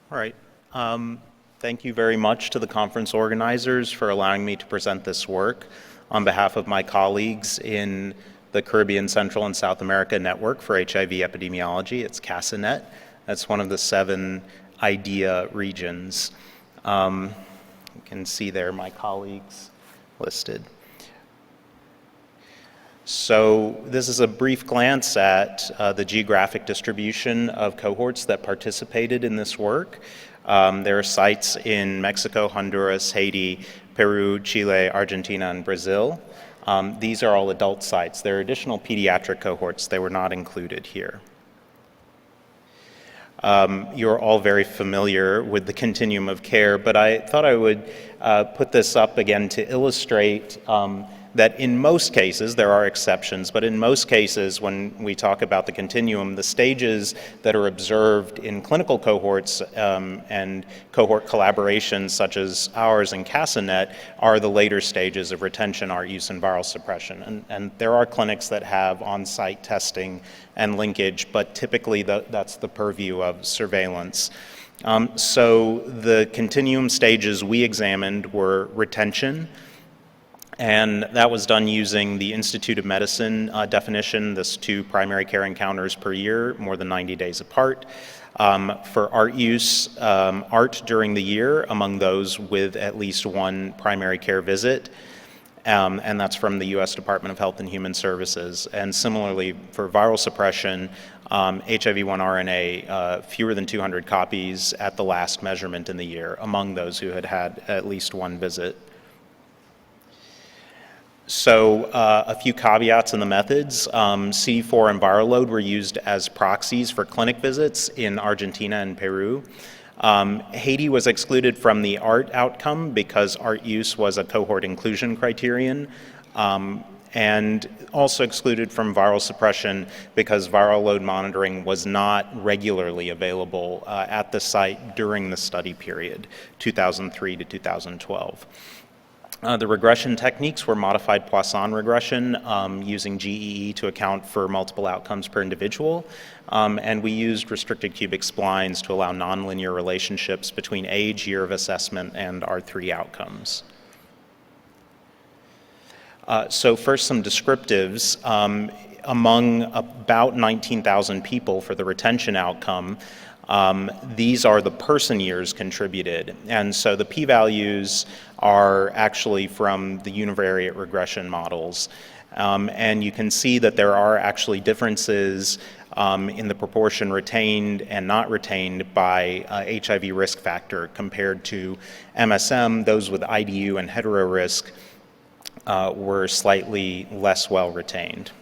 All right. Thank you very much to the conference organizers for allowing me to present this work on behalf of my colleagues in the Caribbean, Central, and South America Network for HIV Epidemiology. It's CCASANet. That's one of the 7 IDEA regions. You can see there my colleagues listed. So this is a brief glance at the geographic distribution of cohorts that participated in this work. There are sites in Mexico, Honduras, Haiti, Peru, Chile, Argentina, and Brazil. These are all adult sites. There are additional pediatric cohorts. They were not included here. You're all very familiar with the continuum of care, but I thought I would put this up again to illustrate that in most cases, there are exceptions, but in most cases when we talk about the continuum, the stages that are observed in clinical cohorts and cohort collaborations such as ours in CCASANet are the later stages of retention, art use, and viral suppression. And there are clinics that have on-site testing and linkage, but typically that's the purview of surveillance. So the continuum stages we examined were retention, and that was done using the Institute of Medicine definition, this 2 primary care encounters per year, more than 90 days apart. For art use, art during the year among those with at least 1 primary care visit, and that's from the U.S. Department of Health and Human Services. And similarly, for viral suppression, HIV-1 RNA, fewer than 200 copies at the last measurement in the year among those who had had at least 1 visit. So a few caveats in the methods. CD4 and viral load were used as proxies for clinic visits in Argentina and Peru. Haiti was excluded from the ART outcome because art use was a cohort inclusion criterion, and also excluded from viral suppression because viral load monitoring was not regularly available at the site during the study period, 2003 to 2012. The regression techniques were modified Poisson regression using GEE to account for multiple outcomes per individual, and we used restricted cubic splines to allow nonlinear relationships between age, year of assessment, and R3 outcomes. So first, some descriptives. Among about 19,000 people for the retention outcome, these are the person years contributed, and so the p-values are actually from the univariate regression models. And you can see that there are actually differences in the proportion retained and not retained by HIV risk factor compared to MSM. Those with IDU and hetero risk were slightly less well retained.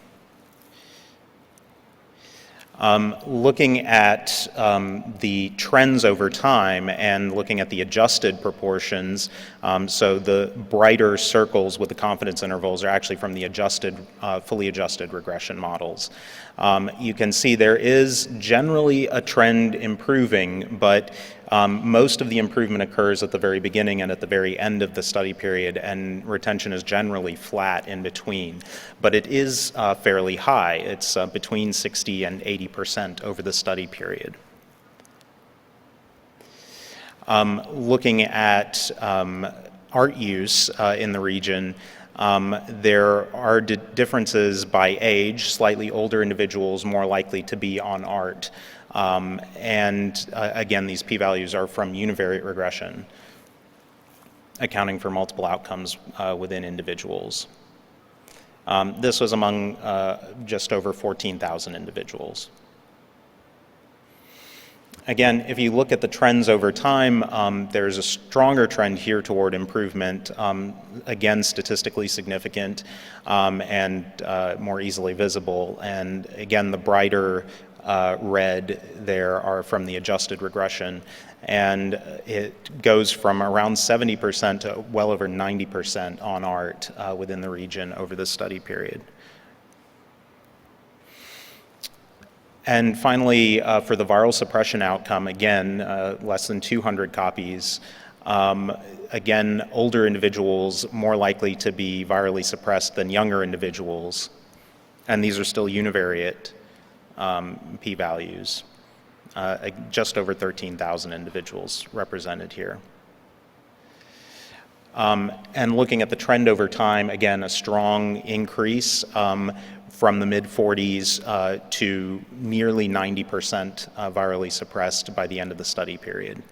Looking at the trends over time and looking at the adjusted proportions, so the brighter circles with the confidence intervals are actually from the adjusted, fully adjusted regression models. You can see there is generally a trend improving, but most of the improvement occurs at the very beginning and at the very end of the study period, and retention is generally flat in between. But it is fairly high. It's between 60 and 80% over the study period. Looking at art use in the region, there are differences by age. Slightly older individuals more likely to be on art. Again, these p-values are from univariate regression, accounting for multiple outcomes within individuals. This was among just over 14,000 individuals. Again, if you look at the trends over time, there's a stronger trend here toward improvement, again, statistically significant and more easily visible. And again, the brighter red there are from the adjusted regression, and it goes from around 70% to well over 90% on art within the region over the study period. And finally, for the viral suppression outcome, again, less than 200 copies. Again, older individuals more likely to be virally suppressed than younger individuals, and these are still univariate p-values. just over 13,000 individuals represented here. And looking at the trend over time, again, a strong increase from the mid-40s to nearly 90% virally suppressed by the end of the study period.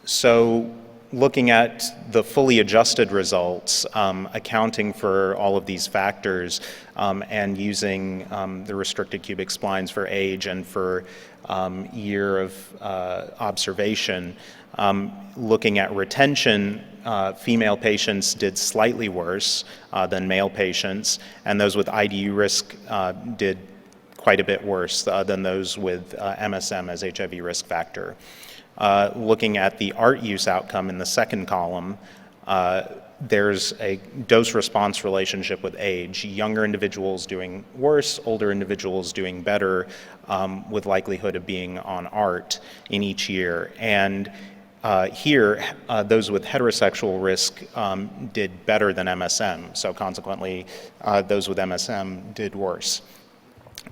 So looking at the fully adjusted results, accounting for all of these factors and using the restricted cubic splines for age and for year of observation, looking at retention, female patients did slightly worse than male patients, and those with IDU risk did quite a bit worse than those with MSM as HIV risk factor. Looking at the ART use outcome in the second column, there's a dose-response relationship with age. Younger individuals doing worse, older individuals doing better, with likelihood of being on ART in each year. And here, those with heterosexual risk did better than MSM, so consequently, those with MSM did worse.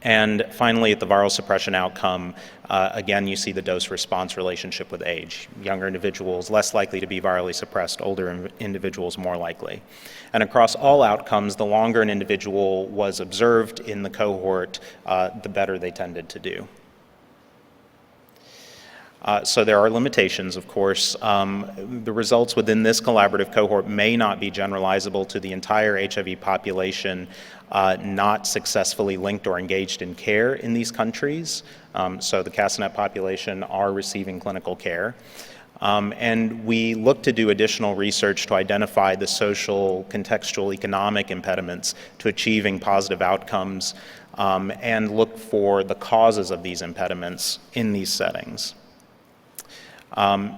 And finally, at the viral suppression outcome, again, you see the dose-response relationship with age. Younger individuals less likely to be virally suppressed, older individuals more likely. And across all outcomes, the longer an individual was observed in the cohort, the better they tended to do. So there are limitations, of course. The results within this collaborative cohort may not be generalizable to the entire HIV population not successfully linked or engaged in care in these countries. So the CCASAnet population are receiving clinical care. And we look to do additional research to identify the social, contextual, economic impediments to achieving positive outcomes and look for the causes of these impediments in these settings.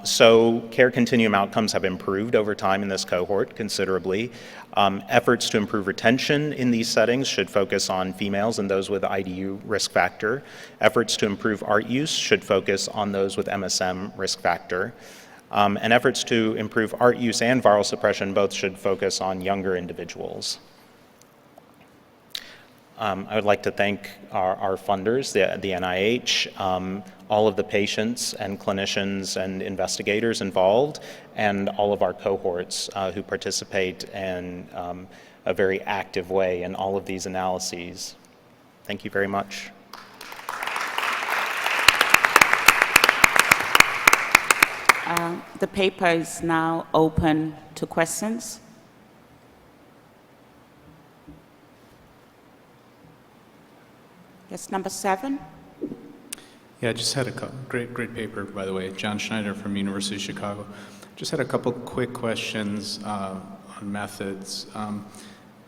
So care continuum outcomes have improved over time in this cohort considerably. Efforts to improve retention in these settings should focus on females and those with IDU risk factor. Efforts to improve ART use should focus on those with MSM risk factor. And efforts to improve ART use and viral suppression both should focus on younger individuals. I would like to thank our funders, the NIH, all of the patients and clinicians and investigators involved, and all of our cohorts who participate in a very active way in all of these analyses. Thank you very much. The paper is now open to questions. Yes, number 7. Yeah, I just had a great paper, by the way. John Schneider from University of Chicago. Just had a couple quick questions on methods.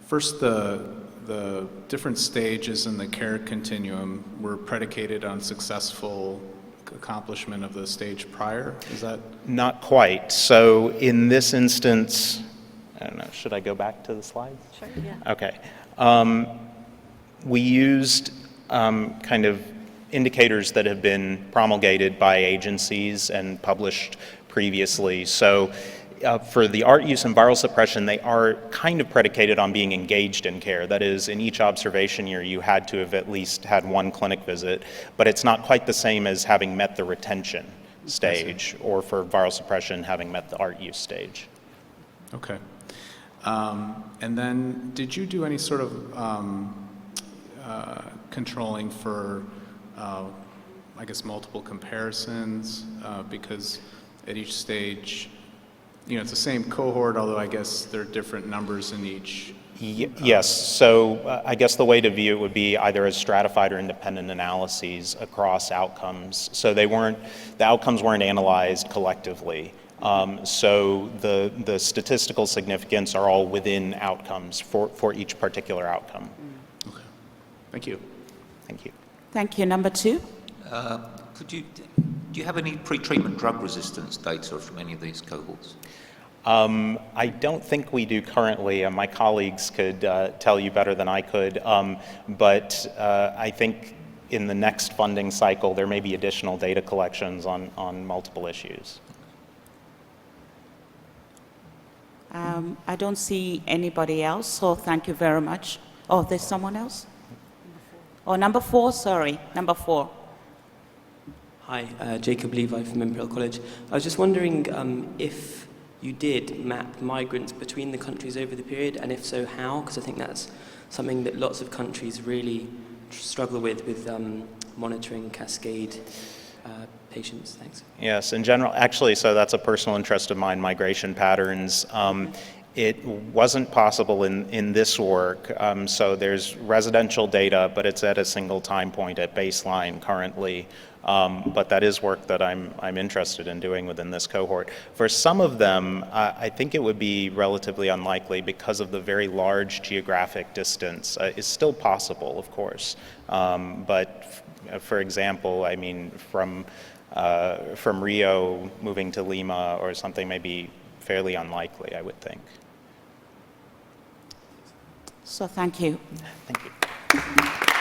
First, the different stages in the care continuum were predicated on successful accomplishment of the stage prior. Is that? Not quite. So in this instance, I don't know, should I go back to the slides? Sure, yeah. Okay. We used kind of indicators that have been promulgated by agencies and published previously. So for the ART use and viral suppression, they are kind of predicated on being engaged in care. That is, in each observation year, you had to have at least had one clinic visit, but it's not quite the same as having met the retention stage, or for viral suppression, having met the ART use stage. Okay. And then, did you do any sort of controlling for, I guess, multiple comparisons? Because at each stage, you know, it's the same cohort, although I guess there are different numbers in each. Yes, so I guess the way to view it would be either as stratified or independent analyses across outcomes. So the outcomes weren't analyzed collectively. So the statistical significance are all within outcomes for each particular outcome. Okay, thank you. Thank you. Thank you. Number 2. Do you have any pre-treatment drug resistance data from any of these cohorts? I don't think we do currently. My colleagues could tell you better than I could, but I think in the next funding cycle there may be additional data collections on multiple issues. I don't see anybody else, so thank you very much. Oh, there's someone else? Or number 4, sorry, number 4. Hi, Jacob Levi from Imperial College. I was just wondering if you did map migrants between the countries over the period, and if so, how? Because I think that's something that lots of countries really struggle with monitoring cascade patients. Thanks. Yes, in general, actually, so that's a personal interest of mine, migration patterns. It wasn't possible in this work, so there's residential data, but it's at a single time point at baseline currently. But that is work that I'm interested in doing within this cohort. For some of them, I think it would be relatively unlikely because of the very large geographic distance. It's still possible, of course, but for example, I mean, from Rio moving to Lima or something may be fairly unlikely, I would think. So thank you. Thank you.